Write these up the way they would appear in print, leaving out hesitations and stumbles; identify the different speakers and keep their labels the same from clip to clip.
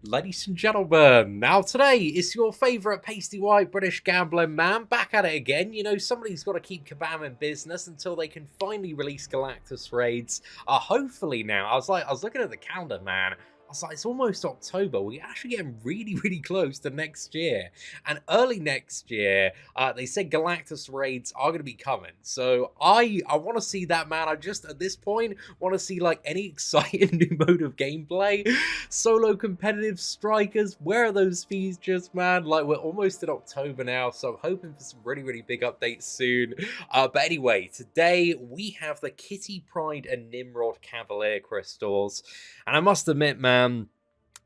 Speaker 1: Ladies and gentlemen, now today is your favourite pasty white British gambling man back at it again. You know, somebody's got to keep Kabam in business until they can finally release Galactus raids. Hopefully now, I was looking at the calendar, man. I was like, it's almost October. We're actually getting really close to next year. And early next year, they said Galactus raids are going to be coming. So I want to see that, man. I just, at this point, want to see like any exciting new mode of gameplay. Solo competitive strikers, where are those features, man? Like, we're almost in October now, so I'm hoping for some really big updates soon. But anyway, today we have the Pryde and Nimrod Cavalier crystals, and I must admit, man,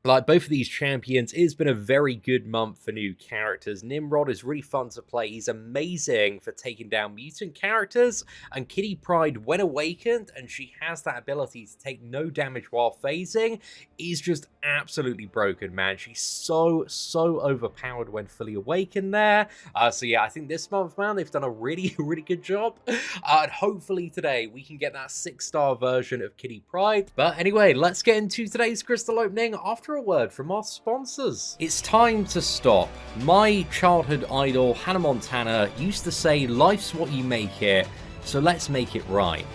Speaker 1: like, both of these champions, it has been a very good month for new characters. Nimrod is really fun to play. He's amazing for taking down mutant characters. And Pryde, when awakened, and she has that ability to take no damage while phasing, is just absolutely broken, man. She's so overpowered when fully awakened there. So yeah, I think this month, man, they've done a really good job. And hopefully today we can get that 6-star version of Pryde. But anyway, let's get into today's crystal opening after a word from our sponsors. It's time to stop. My childhood idol, Hannah Montana, used to say, life's what you make it, so let's make it right.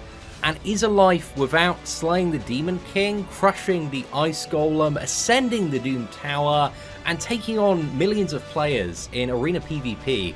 Speaker 1: And is a life without slaying the Demon King, crushing the Ice Golem, ascending the Doom Tower, and taking on millions of players in Arena PvP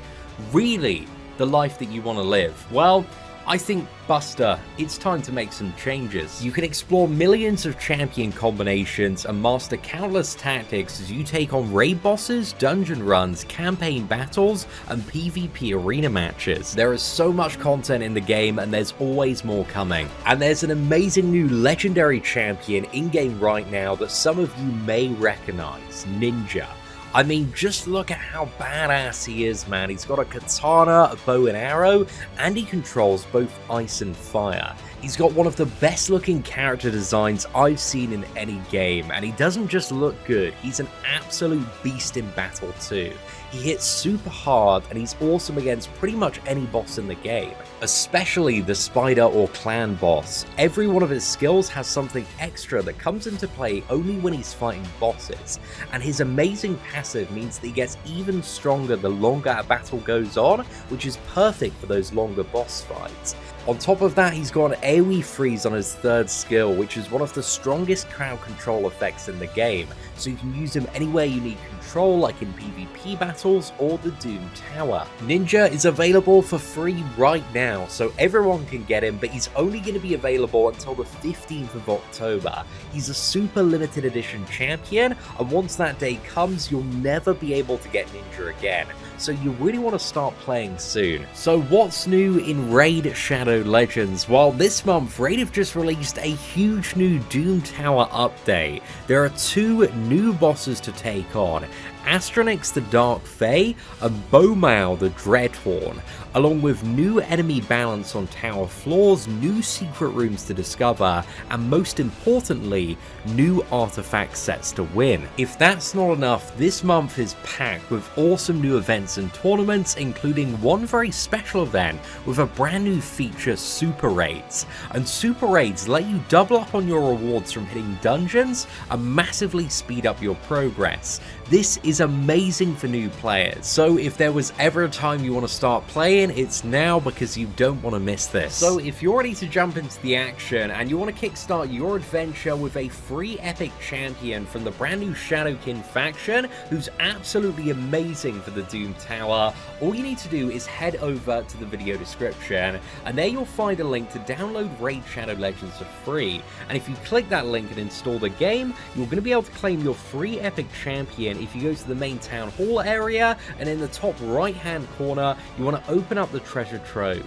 Speaker 1: really the life that you want to live? Well, I think, Buster, it's time to make some changes. You can explore millions of champion combinations and master countless tactics as you take on raid bosses, dungeon runs, campaign battles, and PvP arena matches. There is so much content in the game, and there's always more coming. And there's an amazing new legendary champion in-game right now that some of you may recognize, Ninja. I mean, just look at how badass he is, man. He's got a katana, a bow and arrow, and he controls both ice and fire. He's got one of the best looking character designs I've seen in any game, and he doesn't just look good, he's an absolute beast in battle too. He hits super hard, and he's awesome against pretty much any boss in the game, especially the spider or clan boss. Every one of his skills has something extra that comes into play only when he's fighting bosses, and his amazing passive means that he gets even stronger the longer a battle goes on, which is perfect for those longer boss fights. On top of that, he's got an AoE freeze on his third skill, which is one of the strongest crowd control effects in the game, so you can use him anywhere you need control, like in PvP battles or the Doom Tower. Ninja is available for free right now, so everyone can get him, but he's only going to be available until the 15th of October. He's a super limited edition champion, and once that day comes, you'll never be able to get Ninja again, so you really want to start playing soon. So what's new in Raid Shadow Legends? Well, this month, Raid have just released a huge new Doom Tower update. There are 2 new bosses to take on, Astronix the Dark Fae and Bomao the Dreadhorn, along with new enemy balance on tower floors, new secret rooms to discover, and most importantly, new artifact sets to win. If that's not enough, this month is packed with awesome new events and tournaments, including one very special event with a brand new feature, Super Raids. And Super Raids let you double up on your rewards from hitting dungeons and massively speed up your progress. This is amazing for new players, so if there was ever a time you want to start playing, it's now, because you don't want to miss this. So if you're ready to jump into the action and you want to kickstart your adventure with a free epic champion from the brand new Shadowkin faction, who's absolutely amazing for the Doom Tower, all you need to do is head over to the video description, and there you'll find a link to download Raid Shadow Legends for free. And if you click that link and install the game, you're going to be able to claim your free epic champion if you go to the main town hall area, and in the top right hand corner you want to open up the treasure trove.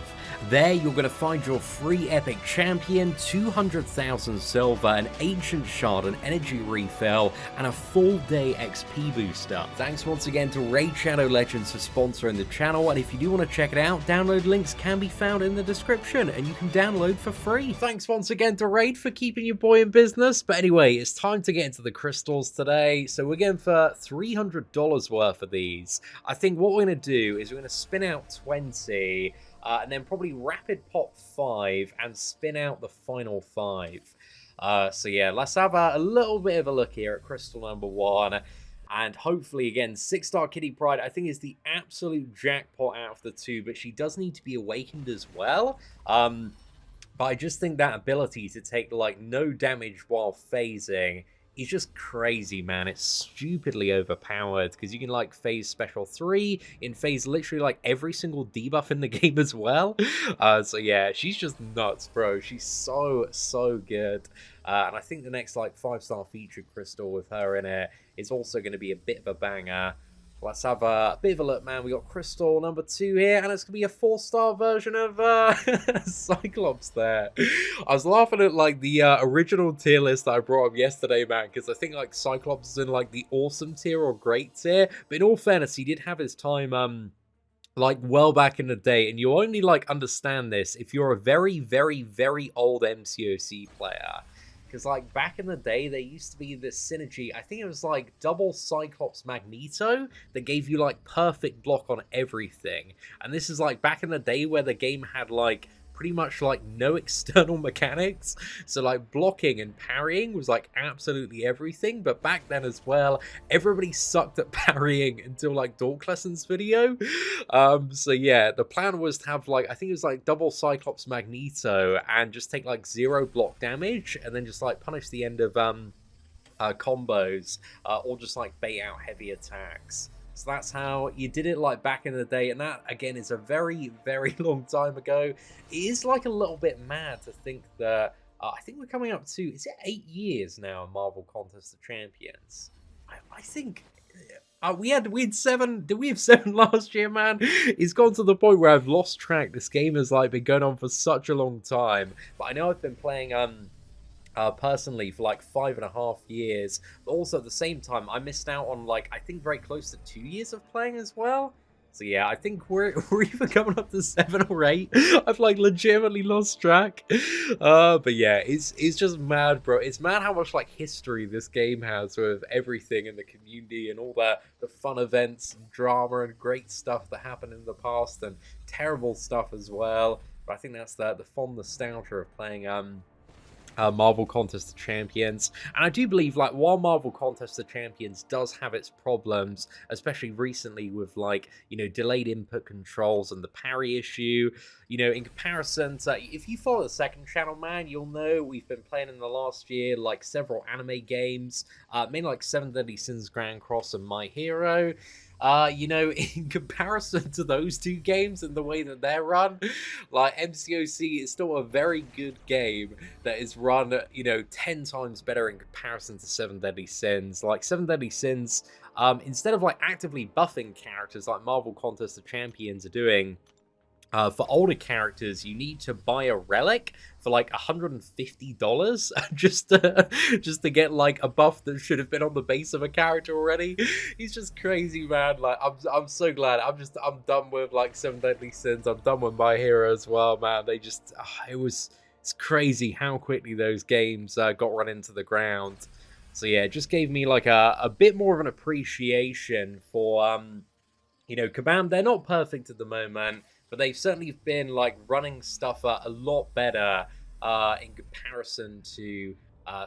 Speaker 1: There you're going to find your free epic champion, 200,000 silver, an ancient shard, an energy refill, and a full day XP booster. Thanks once again to Raid Shadow Legends for sponsoring the channel, and if you do want to check it out, download links can be found in the description, and you can download for free. Thanks once again to Raid for keeping your boy in business. But anyway, it's time to get into the crystals today. So we're going for $300 worth of these. I think what we're going to do is we're going to spin out 20, and then probably rapid pop 5 and spin out the final 5. So yeah, let's have a little bit of a look here at crystal number 1. And hopefully, again, 6-star Kitty Pryde, I think, is the absolute jackpot out of the two, but she does need to be awakened as well. But I just think that ability to take, like, no damage while phasing is just crazy, man. It's stupidly overpowered, because you can, like, phase special 3 in phase literally, like, every single debuff in the game as well. So yeah, she's just nuts, bro. She's so good. And I think the next, like, 5-star featured crystal with her in it is also going to be a bit of a banger. Let's have a bit of a look, man. We got crystal number 2 here, and it's going to be a 4-star version of Cyclops there. I was laughing at, like, the original tier list that I brought up yesterday, man, because I think, like, Cyclops is in, like, the awesome tier or great tier. But in all fairness, he did have his time, like, well back in the day, and you only, like, understand this if you're a very old MCOC player. Because, like, back in the day, there used to be this synergy. I think it was, like, double Cyclops Magneto that gave you, like, perfect block on everything. And this is, like, back in the day where the game had, like, pretty much, like, no external mechanics. So, like, blocking and parrying was, like, absolutely everything. But back then as well, everybody sucked at parrying until, like, Dorklesson's video. So, yeah, the plan was to have, like, I think it was, like, double Cyclops Magneto and just take, like, 0 block damage and then just, like, punish the end of, combos, or just, like, bait out heavy attacks. So that's how you did it, like, back in the day, and that, again, is a very long time ago. It is, like, a little bit mad to think that, I think we're coming up to, is it 8 years now in Marvel Contest of Champions? I think... we had 7. Did we have 7 last year, man? It's gone to the point where I've lost track. This game has, like, been going on for such a long time. But I know I've been playing, personally for like 5.5 years, but also at the same time I missed out on, like, I think very close to 2 years of playing as well. So yeah, I think we're either coming up to 7 or 8. I've, like, legitimately lost track. But yeah, it's just mad, bro. It's mad how much, like, history this game has with everything in the community and all the fun events and drama and great stuff that happened in the past and terrible stuff as well. But I think that's the fond nostalgia of playing Marvel Contest of Champions. And I do believe, like, while Marvel Contest of Champions does have its problems, especially recently with, like, you know, delayed input controls and the parry issue, you know, in comparison to, if you follow the second channel, man, you'll know we've been playing in the last year, like, several anime games, mainly, like, Seven Deadly Sins Grand Cross and My Hero. You know, in comparison to those two games and the way that they're run, like, MCOC is still a very good game that is run, you know, 10 times better in comparison to Seven Deadly Sins. Like, Seven Deadly Sins, instead of, like, actively buffing characters like Marvel Contest of Champions are doing, for older characters, you need to buy a relic for, like, $150 just to get, like, a buff that should have been on the base of a character already. He's just crazy, man. Like, I'm so glad. I'm done with, like, Seven Deadly Sins. I'm done with My Hero as well, man. They just it's crazy how quickly those games got run into the ground. So yeah, it just gave me, like, a bit more of an appreciation for you know, Kabam. They're not perfect at the moment, but they've certainly been, like, running stuff a lot better in comparison to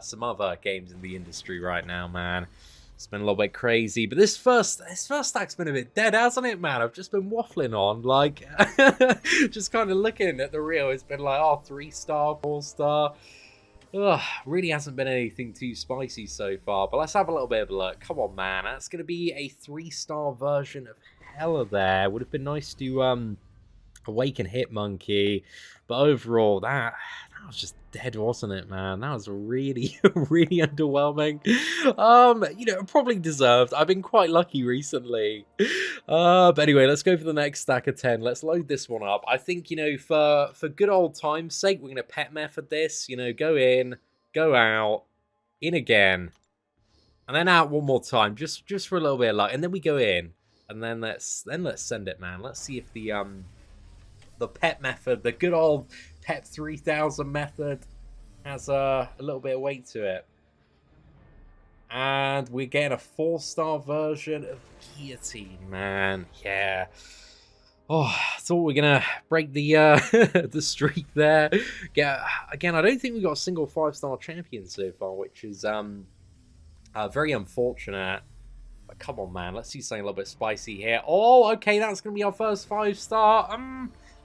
Speaker 1: some other games in the industry right now, man. It's been a little bit crazy, but this first stack's been a bit dead, hasn't it, man? I've just been waffling on, like, just kind of looking at the reel. It's been like, oh, 3-star, 4-star. Ugh, really hasn't been anything too spicy so far, but let's have a little bit of a look. Come on, man. That's going to be a 3-star version of Hella there. Would have been nice to Awaken Hitmonkey, but overall that was just dead, wasn't it, man? That was really really underwhelming. You know, probably deserved. I've been quite lucky recently. But anyway, let's go for the next stack of 10. Let's load this one up. I think, you know, for good old time's sake, we're gonna pet method this. You know, go in, go out, in again, and then out one more time, just for a little bit of luck, and then we go in, and then let's send it, man. Let's see if the pet method, the good old pet 3000 method, has a little bit of weight to it. And we're getting a 4-star version of Guillotine, man. Yeah. Oh, I thought we were gonna break the the streak there. Yeah, again, I don't think we got a single 5-star champion so far, which is very unfortunate. But come on, man, let's do something a little bit spicy here. Oh, okay, that's gonna be our first 5-star.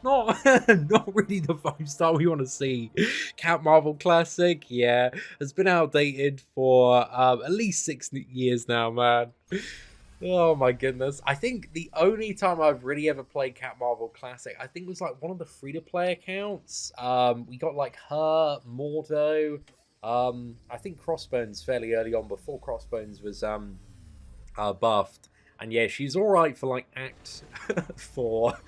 Speaker 1: Not not really the 5-star we want to see. Cat Marvel Classic, yeah, has been outdated for at least 6 years now, man. Oh my goodness. I think the only time I've really ever played Cat Marvel Classic, I think was like one of the free-to-play accounts. We got like her, Mordo, I think Crossbones fairly early on before Crossbones was buffed. And yeah, she's alright for like Act 4.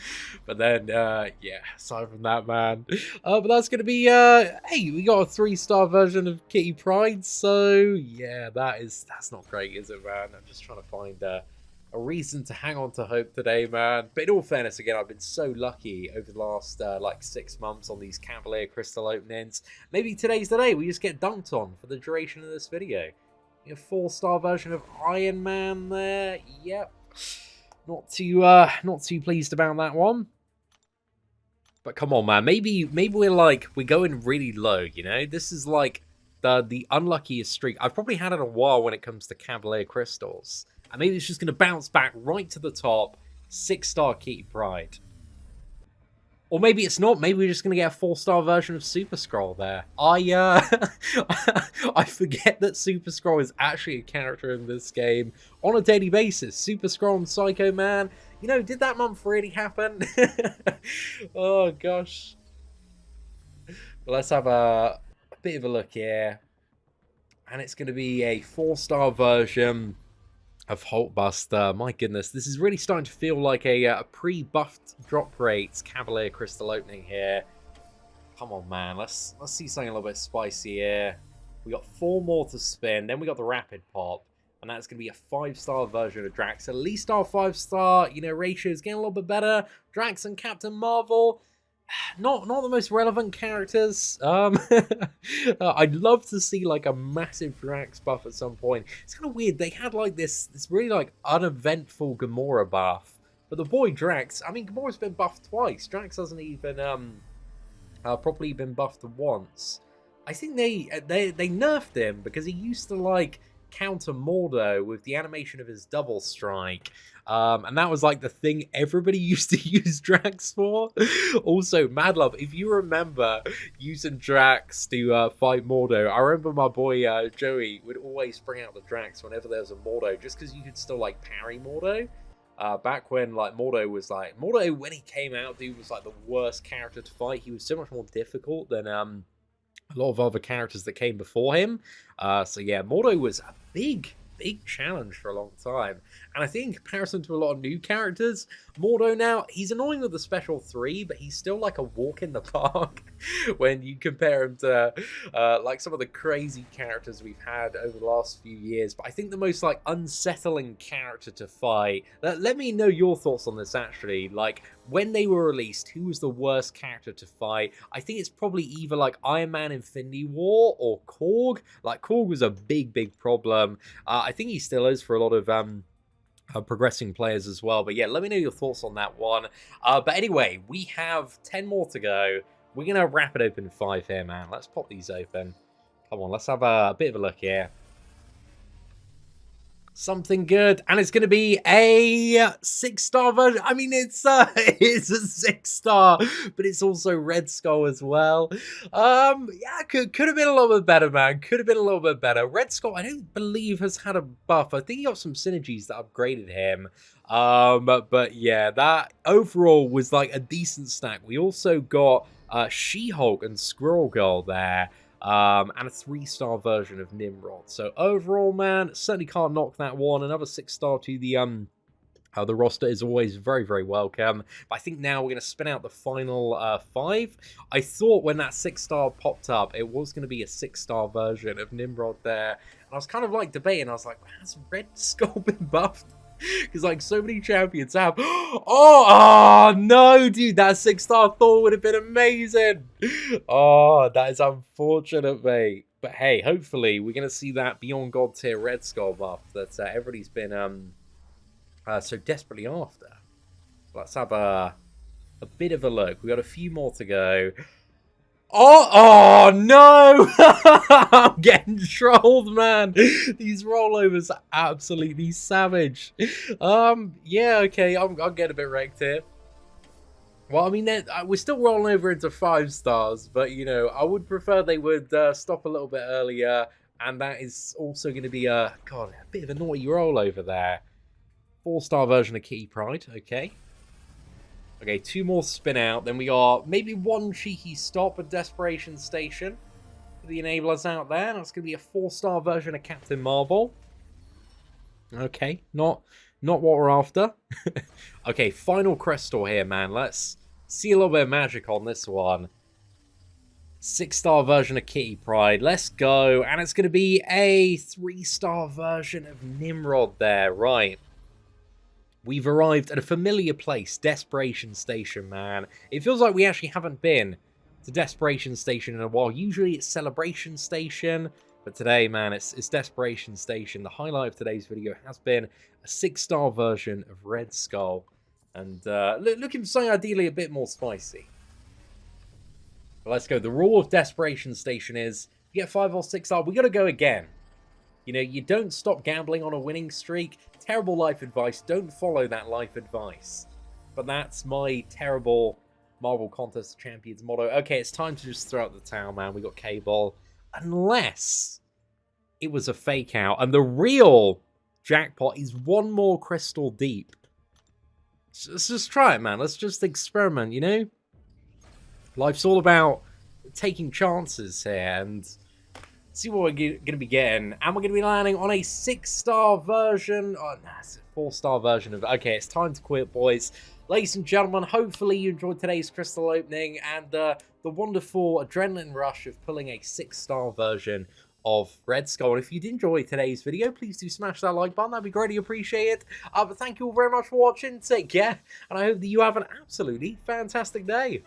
Speaker 1: But then, yeah, aside from that, man. But that's going to be, hey, we got a 3-star version of Kitty Pryde. So, yeah, that's not great, is it, man? I'm just trying to find a reason to hang on to hope today, man. But in all fairness, again, I've been so lucky over the last, like, 6 months on these Cavalier crystal openings. Maybe today's the day we just get dunked on for the duration of this video. A 4-star version of Iron Man there. Yep. Not too pleased about that one. But come on, man. Maybe we're going really low, you know? This is like the unluckiest streak I've probably had in a while when it comes to Cavalier crystals. And maybe it's just going to bounce back right to the top. 6-star Kitty Pryde. Or maybe it's not. Maybe we're just going to get a 4-star version of Super Scroll there. I forget that Super Scroll is actually a character in this game on a daily basis. Super Scroll and Psycho Man. You know, did that month really happen? Oh, gosh. Well, let's have a bit of a look here. And it's going to be a 4-star version of Hulkbuster. My goodness, this is really starting to feel like a pre-buffed drop rates Cavalier crystal opening here. Come on, man, let's see something a little bit spicy here. We got 4 more to spin, then we got the rapid pop, and that's going to be a 5-star version of Drax. At least our 5-star, you know, ratio is getting a little bit better. Drax and Captain Marvel, not the most relevant characters. I'd love to see like a massive Drax buff at some point. It's kind of weird. They had like this really like uneventful Gamora buff, but the boy Drax. I mean, Gamora's been buffed twice. Drax hasn't even properly been buffed once. I think they nerfed him because he used to like counter Mordo with the animation of his double strike. And that was like the thing everybody used to use Drax for. Also, Mad Love, if you remember using Drax to fight Mordo, I remember my boy Joey would always bring out the Drax whenever there was a Mordo, just because you could still like parry Mordo. Back when like Mordo when he came out, dude was like the worst character to fight. He was so much more difficult than a lot of other characters that came before him. So yeah, Mordo was a big challenge for a long time. And I think in comparison to a lot of new characters, Mordo now, he's annoying with the special 3, but he's still like a walk in the park when you compare him to like some of the crazy characters we've had over the last few years. But I think the most like unsettling character to fight, let me know your thoughts on this actually. Like when they were released, who was the worst character to fight? I think it's probably either like Iron Man Infinity War or Korg. Like Korg was a big problem. I think he still is for a lot of progressing players as well. But yeah, let me know your thoughts on that one. But anyway, we have 10 more to go. We're going to wrap it open 5 here, man. Let's pop these open. Come on, let's have a bit of a look here. Something good, and it's going to be a 6-star version. I mean, it's a 6-star, but it's also Red Skull as well. Yeah, could have been a little bit better, man. Could have been a little bit better. Red Skull, I don't believe has had a buff. I think he got some synergies that upgraded him. But yeah, that overall was like a decent stack. We also got She-Hulk and Squirrel Girl there. And a 3-star version of Nimrod. So overall, man, certainly can't knock that one. Another 6-star to the roster is always very welcome. But I think now we're going to spin out the final 5. I thought when that 6-star popped up, it was going to be a 6-star version of Nimrod there. And I was kind of like debating. I was like, has Red Skull been buffed? Because like so many champions have. Oh no, dude, that 6-star Thor would have been amazing. Oh, that is unfortunate, mate. But hey, hopefully we're gonna see that Beyond God tier Red Skull buff that everybody's been so desperately after. Let's have a a bit of a look. We got a few more to go. Oh no! I'm getting trolled, man. These rollovers are absolutely savage. Yeah, okay, I'm getting a bit wrecked here. Well, I mean, we're still rolling over into 5 stars, but, you know, I would prefer they would stop a little bit earlier, and that is also going to be a bit of a naughty rollover there. 4-star version of Kitty Pryde, okay. Okay, 2 more spin out, then we got maybe 1 cheeky stop at Desperation Station for the enablers out there. That's going to be a 4-star version of Captain Marvel. Okay, not what we're after. Okay, final crystal here, man. Let's see a little bit of magic on this one. 6-star version of Kitty Pryde. Let's go. And it's going to be a 3-star version of Nimrod there. Right. We've arrived at a familiar place. Desperation Station, man. It feels like we actually haven't been to Desperation Station in a while. Usually it's Celebration Station. But today, man, it's Desperation Station. The highlight of today's video has been a 6-star version of Red Skull. And looking for something ideally a bit more spicy. But let's go. The rule of Desperation Station is, if you get 5 or 6 star, we got to go again. You know, you don't stop gambling on a winning streak. Terrible life advice. Don't follow that life advice. But that's my terrible Marvel Contest of Champions motto. Okay, it's time to just throw out the towel, man. We got Cable. Unless it was a fake out. And the real jackpot is 1 more crystal deep. Let's just try it, man. Let's just experiment, you know? Life's all about taking chances here and see what we're going to be getting. And we're going to be landing on a 6-star version. Oh, no, it's a 4-star version of it. Okay, it's time to quit, boys. Ladies and gentlemen, hopefully you enjoyed today's crystal opening and the wonderful adrenaline rush of pulling a 6-star version of Red Skull. And if you did enjoy today's video, please do smash that like button. That'd be greatly appreciated. But thank you all very much for watching. Take care. And I hope that you have an absolutely fantastic day.